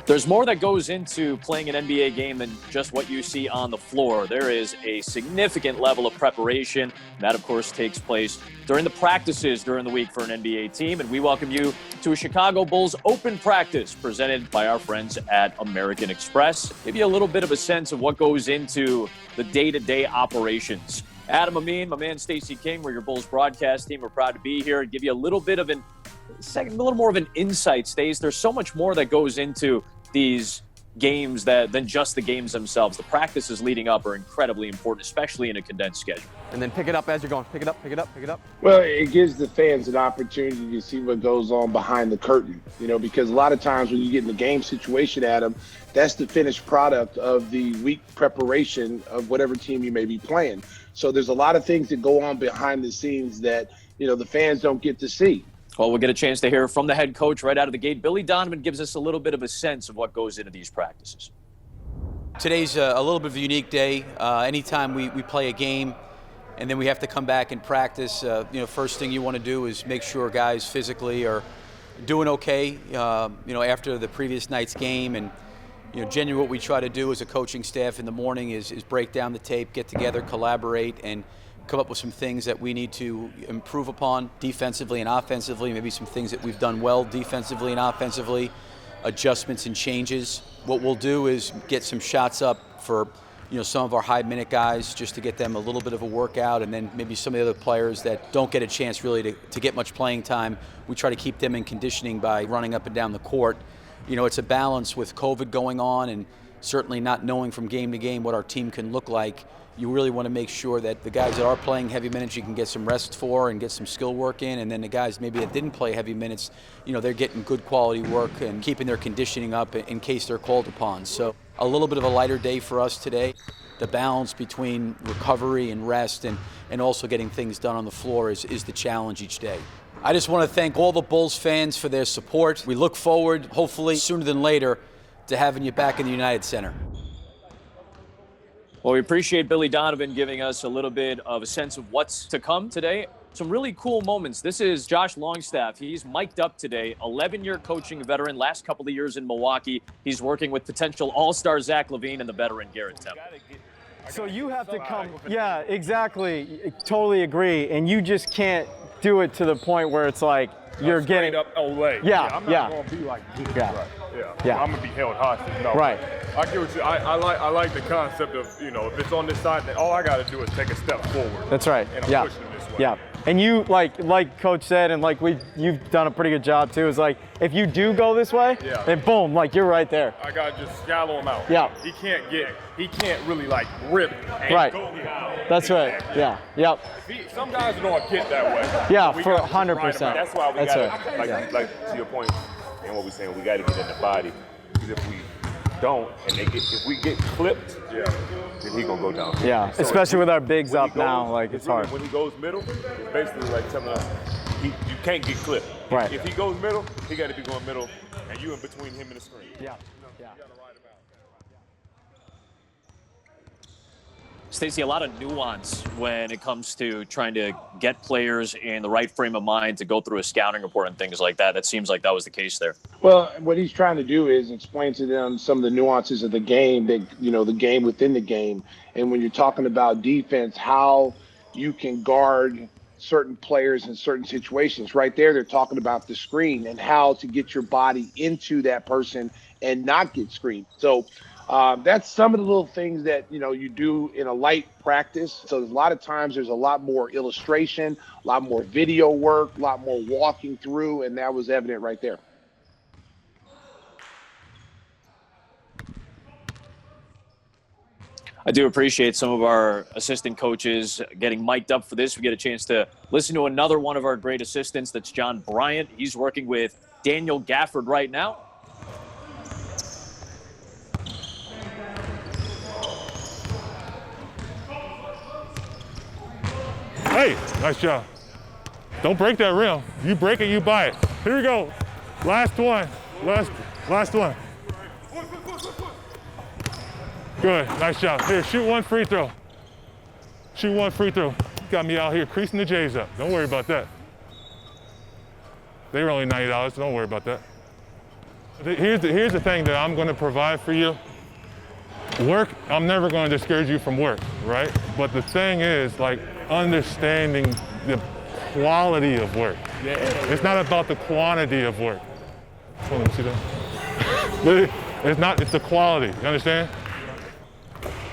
There's more that goes into playing an NBA game than just what you see on the floor. There is a significant level of preparation. That, of course, takes place during the practices during the week for an NBA team. And we welcome you to a Chicago Bulls open practice presented by our friends at American Express. Give you a little bit of a sense of what goes into the day-to-day operations. Adam Amin, my man Stacey King, we're your Bulls broadcast team. We're proud to be here and give you a little bit of a little more of an insight, Stace. There's so much more that goes into these games than just the games themselves. The practices leading up are incredibly important, especially in a condensed schedule. And then pick it up as you're going. Pick it up, pick it up, pick it up. Well, it gives the fans an opportunity to see what goes on behind the curtain, because a lot of times when you get in the game situation, Adam, that's the finished product of the week preparation of whatever team you may be playing. So there's a lot of things that go on behind the scenes that, the fans don't get to see. Well, we'll get a chance to hear from the head coach right out of the gate. Billy Donovan gives us a little bit of a sense of what goes into these practices. Today's a little bit of a unique day. Anytime we play a game and then we have to come back and practice, first thing you want to do is make sure guys physically are doing okay, after the previous night's game. And, generally what we try to do as a coaching staff in the morning is break down the tape, get together, collaborate, and come up with some things that we need to improve upon defensively and offensively, maybe some things that we've done well defensively and offensively, adjustments and changes. What we'll do is get some shots up for some of our high minute guys just to get them a little bit of a workout, and then maybe some of the other players that don't get a chance really to get much playing time, we try to keep them in conditioning by running up and down the court. It's a balance with COVID going on and certainly not knowing from game to game what our team can look like. You really want to make sure that the guys that are playing heavy minutes you can get some rest for and get some skill work in, and then the guys maybe that didn't play heavy minutes, they're getting good quality work and keeping their conditioning up in case they're called upon. So a little bit of a lighter day for us today. The balance between recovery and rest and also getting things done on the floor is the challenge each day. I just want to thank all the Bulls fans for their support. We look forward, hopefully sooner than later, to having you back in the United Center. Well, we appreciate Billy Donovan giving us a little bit of a sense of what's to come today. Some really cool moments. This is Josh Longstaff. He's mic'd up today, 11-year coaching veteran, last couple of years in Milwaukee. He's working with potential all-star Zach LaVine and the veteran Garrett Temple. So you have to come, yeah, exactly, totally agree, and you just can't do it to the point where it's like you're getting up Olay. Yeah, I'm not going to be like this. Yeah. Right. Yeah. I'm going to be held hostage. No. Right. I get what you, I like the concept of, if it's on this side, then all I got to do is take a step forward. That's right. And I'm pushing this way. Yeah. And you, like Coach said, and you've done a pretty good job too, is like, if you do go this way, then boom, you're right there. I got to just shallow him out. Yeah. He can't really rip and right. go down. That's right. Yeah. Yep. Some guys don't get that way. Yeah, we for gotta 100%. That's why we got to, right. like to your point, and what we're saying, we got to get in the body. Because if we don't, and if we get clipped, then he gonna go down. Yeah, so especially with our bigs up now, it's hard. When he goes middle, it's basically like telling us you can't get clipped. Right. If he goes middle, he got to be going middle, and you in between him and the screen. Yeah. Stacey, a lot of nuance when it comes to trying to get players in the right frame of mind to go through a scouting report and things like that. That seems like that was the case there. Well, what he's trying to do is explain to them some of the nuances of the game, that the game within the game. And when you're talking about defense, how you can guard certain players in certain situations. Right there, they're talking about the screen and how to get your body into that person and not get screened. So that's some of the little things that, you do in a light practice. So a lot of times there's a lot more illustration, a lot more video work, a lot more walking through, and that was evident right there. I do appreciate some of our assistant coaches getting mic'd up for this. We get a chance to listen to another one of our great assistants. That's John Bryant. He's working with Daniel Gafford right now. Hey, nice job. Don't break that rim. You break it, you buy it. Here we go. Last one. Last one. Good, nice job. Here, shoot one free throw. Shoot one free throw. Got me out here creasing the J's up. Don't worry about that. They were only $90, so don't worry about that. Here's the thing that I'm going to provide for you. Work, I'm never going to discourage you from work, right? But the thing is, like, understanding the quality of work. Yeah. It's not about the quantity of work. Hold on, see that? It's the quality, you understand?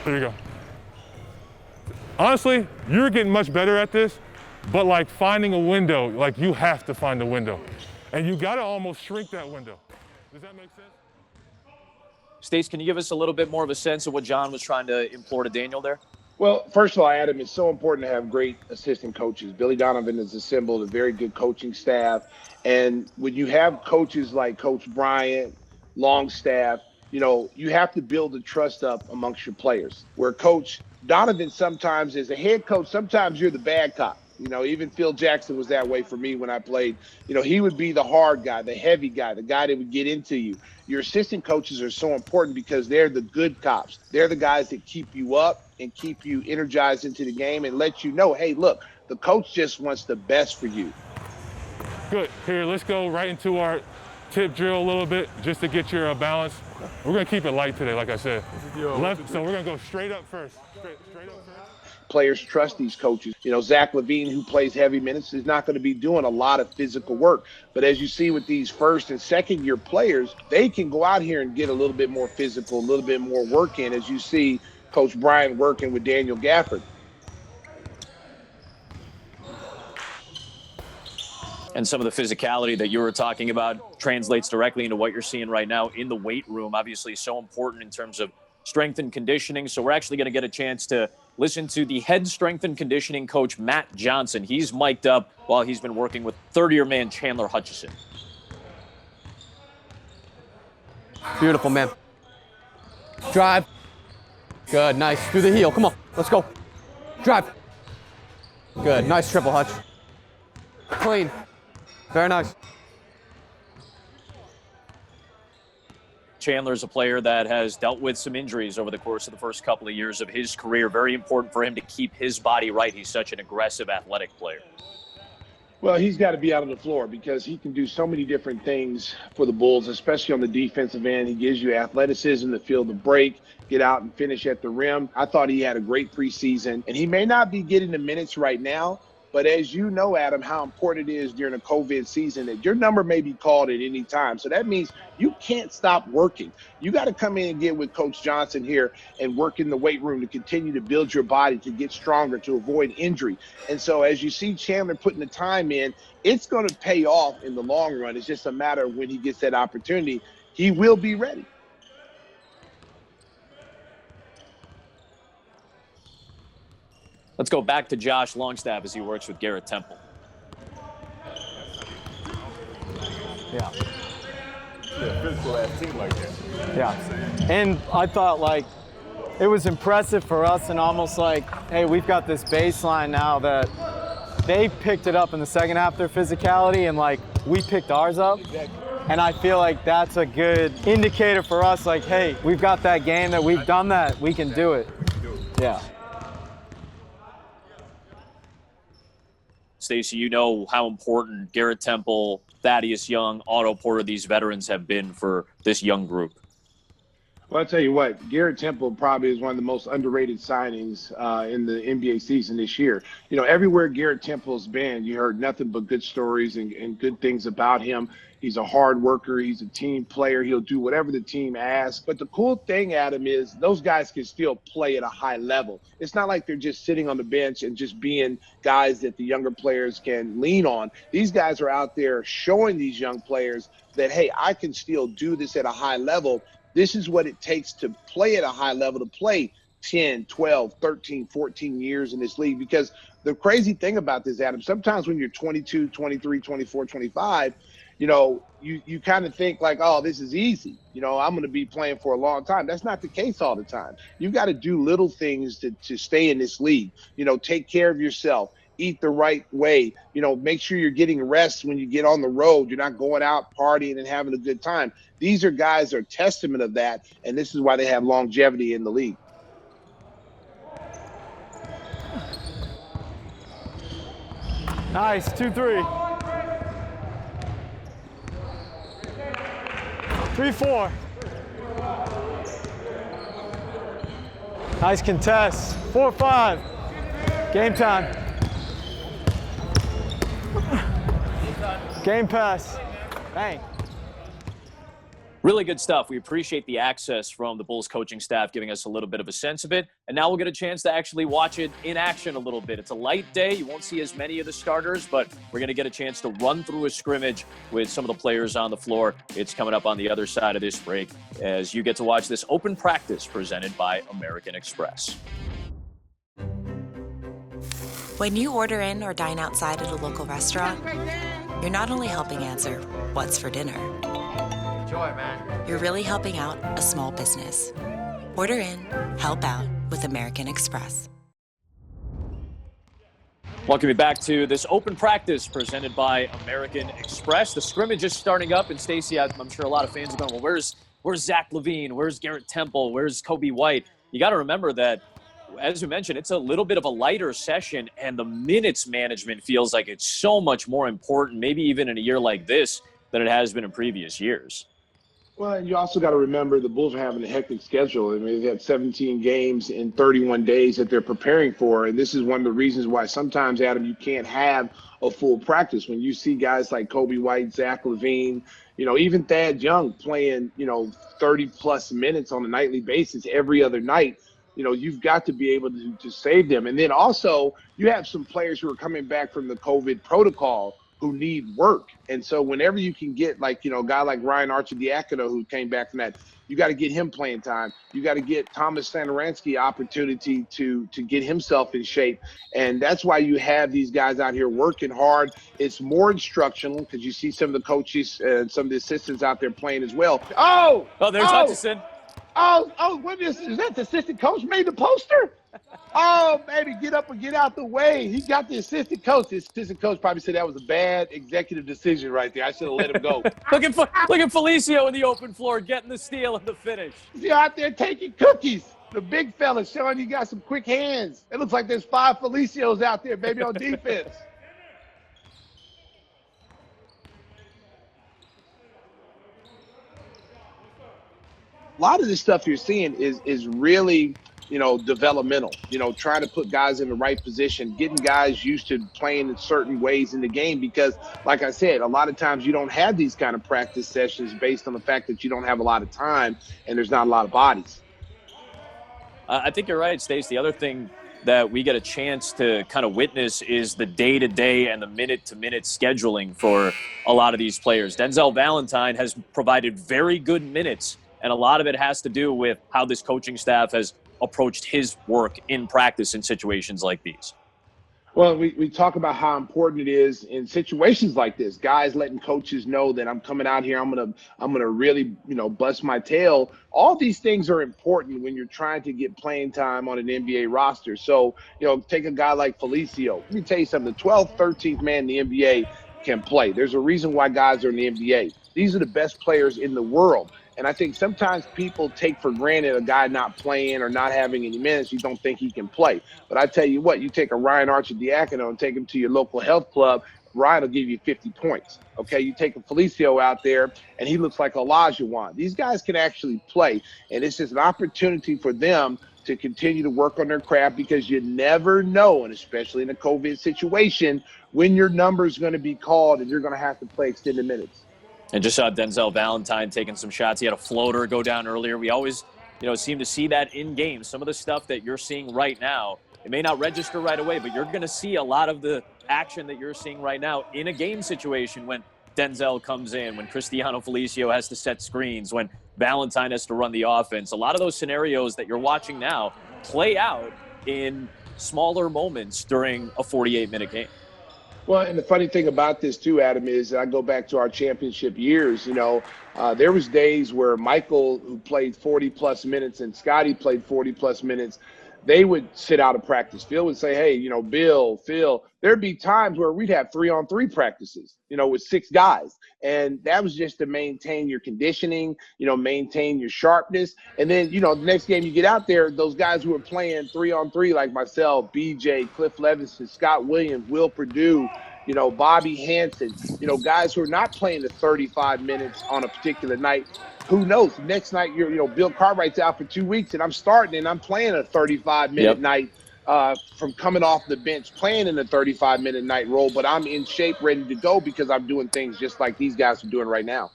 There you go. Honestly, you're getting much better at this, but like finding a window, like you have to find a window. And you gotta almost shrink that window. Does that make sense? Stace, can you give us a little bit more of a sense of what John was trying to implore to Daniel there? Well, first of all, Adam, it's so important to have great assistant coaches. Billy Donovan has assembled a very good coaching staff. And when you have coaches like Coach Bryant, Longstaff, you have to build the trust up amongst your players. Where Coach Donovan sometimes is a head coach, sometimes you're the bad cop. Even Phil Jackson was that way for me when I played. He would be the hard guy, the heavy guy, the guy that would get into you. Your assistant coaches are so important because they're the good cops. They're the guys that keep you up and keep you energized into the game and let you know, hey, look, the coach just wants the best for you. Good. Here, let's go right into our tip drill a little bit just to get your balance. We're going to keep it light today, like I said. Left, so we're going to go straight up first. Straight up first. Players trust these coaches. Zach LaVine, who plays heavy minutes, is not going to be doing a lot of physical work. But as you see with these first and second year players, they can go out here and get a little bit more physical, a little bit more work in, as you see Coach Bryant working with Daniel Gafford. And some of the physicality that you were talking about translates directly into what you're seeing right now in the weight room. Obviously, so important in terms of strength and conditioning. So we're actually going to get a chance to listen to the head strength and conditioning coach, Matt Johnson. He's mic'd up while he's been working with third-year man Chandler Hutchison. Beautiful, man. Drive. Good, nice. Through the heel. Come on, let's go. Drive. Good, nice triple Hutch. Clean. Very nice. Chandler's a player that has dealt with some injuries over the course of the first couple of years of his career. Very important for him to keep his body right. He's such an aggressive, athletic player. Well, he's got to be out on the floor because he can do so many different things for the Bulls, especially on the defensive end. He gives you athleticism to feel the break, get out and finish at the rim. I thought he had a great preseason, and he may not be getting the minutes right now, but as you know, Adam, how important it is during a COVID season that your number may be called at any time. So that means you can't stop working. You got to come in and get with Coach Johnson here and work in the weight room to continue to build your body, to get stronger, to avoid injury. And so as you see Chandler putting the time in, it's going to pay off in the long run. It's just a matter of when he gets that opportunity. He will be ready. Let's go back to Josh Longstaff as he works with Garrett Temple. Yeah. Physical ass team like that. Yeah. And I thought, like, it was impressive for us and almost like, hey, we've got this baseline now that they picked it up in the second half, their physicality, and, like, we picked ours up. And I feel like that's a good indicator for us, like, hey, we've got that game that we've done that, we can do it. Yeah. Stacey, you know how important Garrett Temple, Thaddeus Young, Otto Porter, these veterans have been for this young group. Well, I'll tell you what, Garrett Temple probably is one of the most underrated signings in the NBA season this year. Everywhere Garrett Temple's been, you heard nothing but good stories and good things about him. He's a hard worker. He's a team player. He'll do whatever the team asks. But the cool thing, Adam, is those guys can still play at a high level. It's not like they're just sitting on the bench and just being guys that the younger players can lean on. These guys are out there showing these young players that, hey, I can still do this at a high level. This is what it takes to play at a high level, to play 10, 12, 13, 14 years in this league. Because the crazy thing about this, Adam, sometimes when you're 22, 23, 24, 25, you kind of think like, oh, this is easy. I'm going to be playing for a long time. That's not the case all the time. You've got to do little things to stay in this league. Take care of yourself. Eat the right way, make sure you're getting rest when you get on the road. You're not going out partying and having a good time. These are guys that are testament of that, and this is why they have longevity in the league. Nice, 2-3. 3-4. Nice contest. 4-5. Game time. Game pass. Bang. Really good stuff. We appreciate the access from the Bulls coaching staff, giving us a little bit of a sense of it. And now we'll get a chance to actually watch it in action a little bit. It's a light day. You won't see as many of the starters, but we're going to get a chance to run through a scrimmage with some of the players on the floor. It's coming up on the other side of this break as you get to watch this open practice presented by American Express. When you order in or dine outside at a local restaurant, you're not only helping answer what's for dinner, Enjoy, man. you're really helping out a small business. Order in, help out with American Express. Welcome you back to this open practice presented by American Express. The scrimmage is starting up, and Stacey, I'm sure a lot of fans are going, well, where's Zach LaVine? Where's Garrett Temple? Where's Kobe White? You got to remember that, as you mentioned, it's a little bit of a lighter session, and the minutes management feels like it's so much more important, maybe even in a year like this, than it has been in previous years. Well, and you also got to remember the Bulls are having a hectic schedule. I mean, they had 17 games in 31 days that they're preparing for. And this is one of the reasons why sometimes, Adam, you can't have a full practice. When you see guys like Kobe White, Zach LaVine, even Thad Young playing, 30-plus minutes on a nightly basis every other night, you've got to be able to save them. And then also you have some players who are coming back from the COVID protocol who need work. And so whenever you can get a guy like Ryan Arcidiacono who came back from that, you got to get him playing time. You got to get Thomas Satoransky opportunity to get himself in shape. And that's why you have these guys out here working hard. It's more instructional because you see some of the coaches and some of the assistants out there playing as well. Oh, there's Hutchison. What is that? The assistant coach made the poster? Oh, baby, get up and get out the way. He got the assistant coach. The assistant coach probably said that was a bad executive decision right there. I should have let him go. Look at Felicio in the open floor getting the steal and the finish. He's out there taking cookies. The big fella showing you got some quick hands. It looks like there's 5 Felicios out there, baby, on defense. A lot of this stuff you're seeing is really – developmental, trying to put guys in the right position, getting guys used to playing in certain ways in the game. Because like I said, a lot of times you don't have these kind of practice sessions based on the fact that you don't have a lot of time and there's not a lot of bodies. I think you're right, Stace. The other thing that we get a chance to kind of witness is the day-to-day and the minute-to-minute scheduling for a lot of these players. Denzel Valentine has provided very good minutes, and a lot of it has to do with how this coaching staff has approached his work in practice in situations like these. Well, we talk about how important it is in situations like this, guys letting coaches know that I'm coming out here, I'm gonna really, bust my tail. All these things are important when you're trying to get playing time on an NBA roster. So, take a guy like Felicio. Let me tell you something, the 12th, 13th man in the NBA can play. There's a reason why guys are in the NBA. These are the best players in the world. And I think sometimes people take for granted a guy not playing or not having any minutes. You don't think he can play. But I tell you what, you take a Ryan Arcidiacono and take him to your local health club, Ryan will give you 50 points. Okay, you take a Felicio out there, and he looks like Olajuwon. These guys can actually play, and it's just an opportunity for them to continue to work on their craft because you never know, and especially in a COVID situation, when your number is going to be called and you're going to have to play extended minutes. And just saw Denzel Valentine taking some shots. He had a floater go down earlier. We always, seem to see that in games. Some of the stuff that you're seeing right now, it may not register right away, but you're going to see a lot of the action that you're seeing right now in a game situation when Denzel comes in, when Cristiano Felicio has to set screens, when Valentine has to run the offense. A lot of those scenarios that you're watching now play out in smaller moments during a 48-minute game. Well, and the funny thing about this too, Adam, is I go back to our championship years. There was days where Michael, who played 40-plus minutes, and Scotty played 40-plus minutes. They would sit out of practice. Phil would say, hey, Bill, Phil. There'd be times where we'd have 3-on-3 practices, with 6 guys. And that was just to maintain your conditioning, maintain your sharpness. And then, the next game you get out there, those guys who are playing 3-on-3 like myself, BJ, Cliff Levinson, Scott Williams, Will Perdue, Bobby Hansen, guys who are not playing the 35 minutes on a particular night, who knows? Next night, Bill Cartwright's out for 2 weeks, and I'm starting, and I'm playing a 35-minute night from coming off the bench, playing in a 35-minute night role. But I'm in shape, ready to go because I'm doing things just like these guys are doing right now.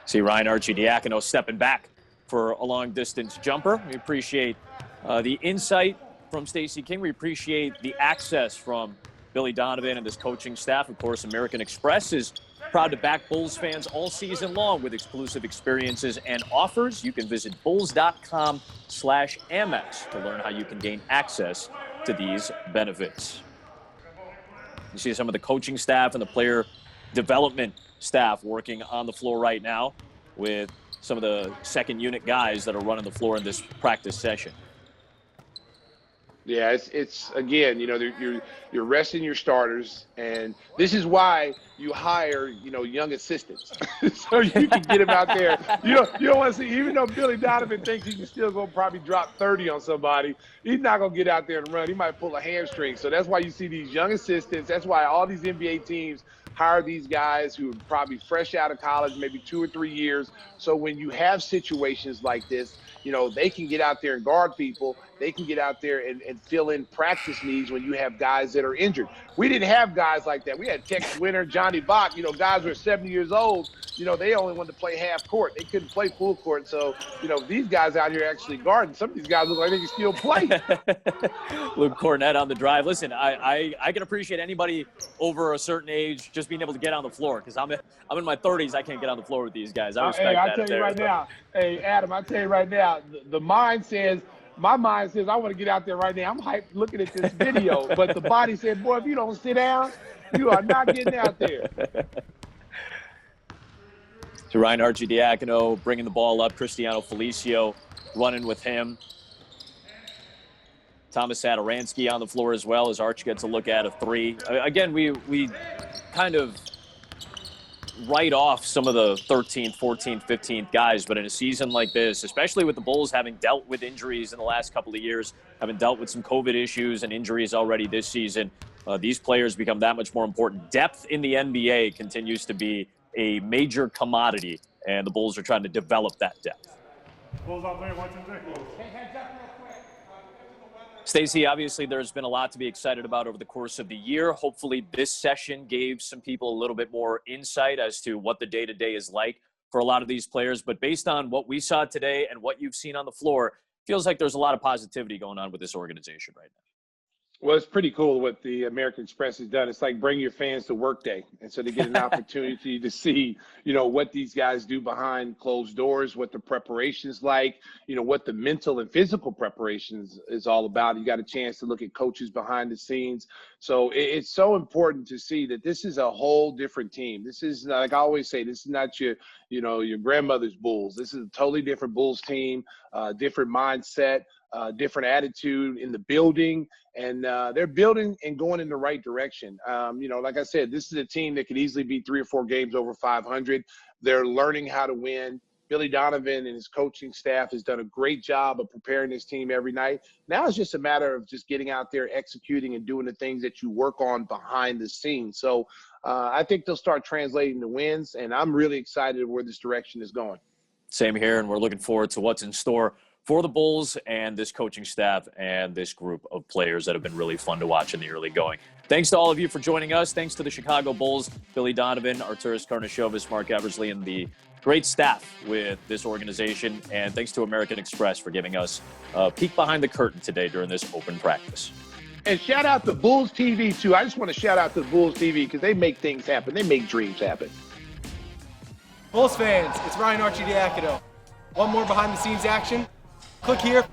See Ryan Arcidiacono stepping back for a long-distance jumper. We appreciate the insight from Stacey King. We appreciate the access from Billy Donovan and this coaching staff. Of course, American Express is proud to back Bulls fans all season long with exclusive experiences and offers. You can visit bulls.com/Amex to learn how you can gain access to these benefits. You see some of the coaching staff and the player development staff working on the floor right now with some of the second unit guys that are running the floor in this practice session. Yeah, it's again, you're resting your starters, and this is why you hire, young assistants, so you can get them out there. You don't want to see, even though Billy Donovan thinks he can still go probably drop 30 on somebody, he's not gonna get out there and run. He might pull a hamstring. So that's why you see these young assistants. That's why all these NBA teams hire these guys who are probably fresh out of college, maybe 2 or 3 years. So when you have situations like this, they can get out there and guard people. They can get out there and fill in practice needs when you have guys that are injured. We didn't have guys like that. We had Tex Winter, Johnny Bach, guys who are 70 years old. They only wanted to play half court. They couldn't play full court. So, these guys out here actually guarding. Some of these guys look like they can still play. Luke Cornett on the drive. Listen, I can appreciate anybody over a certain age just being able to get on the floor, because I'm in my 30s. I can't get on the floor with these guys. I respect that. I'll tell you right now. Hey, Adam, I'll tell you right now, my mind says I want to get out there right now. I'm hyped looking at this video, but the body said, boy, if you don't sit down, you are not getting out there. To Ryan Arcidiacono bringing the ball up, Cristiano Felicio running with him. Thomas Satoransky on the floor as well as Arch gets a look at a three. Again, we kind of write off some of the 13th, 14th, 15th guys, but in a season like this, especially with the Bulls having dealt with injuries in the last couple of years, having dealt with some COVID issues and injuries already this season, these players become that much more important. Depth in the NBA continues to be a major commodity, and the Bulls are trying to develop that depth. Bulls out there, 1, 2, 3. Stacey, obviously there's been a lot to be excited about over the course of the year. Hopefully this session gave some people a little bit more insight as to what the day-to-day is like for a lot of these players. But based on what we saw today and what you've seen on the floor, feels like there's a lot of positivity going on with this organization right now. Well, it's pretty cool what the American Express has done. It's like bring your fans to work day. And so they get an opportunity to see, what these guys do behind closed doors, what the preparation is like, what the mental and physical preparation is all about. You got a chance to look at coaches behind the scenes. So it's so important to see that this is a whole different team. This is, like I always say, this is not your grandmother's Bulls. This is a totally different Bulls team, different mindset, different attitude in the building, and they're building and going in the right direction. Like I said, this is a team that could easily be 3 or 4 games over 500. They're learning how to win. Billy Donovan and his coaching staff has done a great job of preparing this team every night. Now it's just a matter of just getting out there, executing, and doing the things that you work on behind the scenes. So I think they'll start translating the wins, and I'm really excited where this direction is going. Same here, and we're looking forward to what's in store for the Bulls and this coaching staff and this group of players that have been really fun to watch in the early going. Thanks to all of you for joining us. Thanks to the Chicago Bulls, Billy Donovan, Arturas Karnisovas, Mark Eversley, and the great staff with this organization. And thanks to American Express for giving us a peek behind the curtain today during this open practice. And shout out to Bulls TV, too. I just want to shout out to Bulls TV because they make things happen. They make dreams happen. Bulls fans, it's Ryan Arcidiacono. Want more behind-the-scenes action? Click here.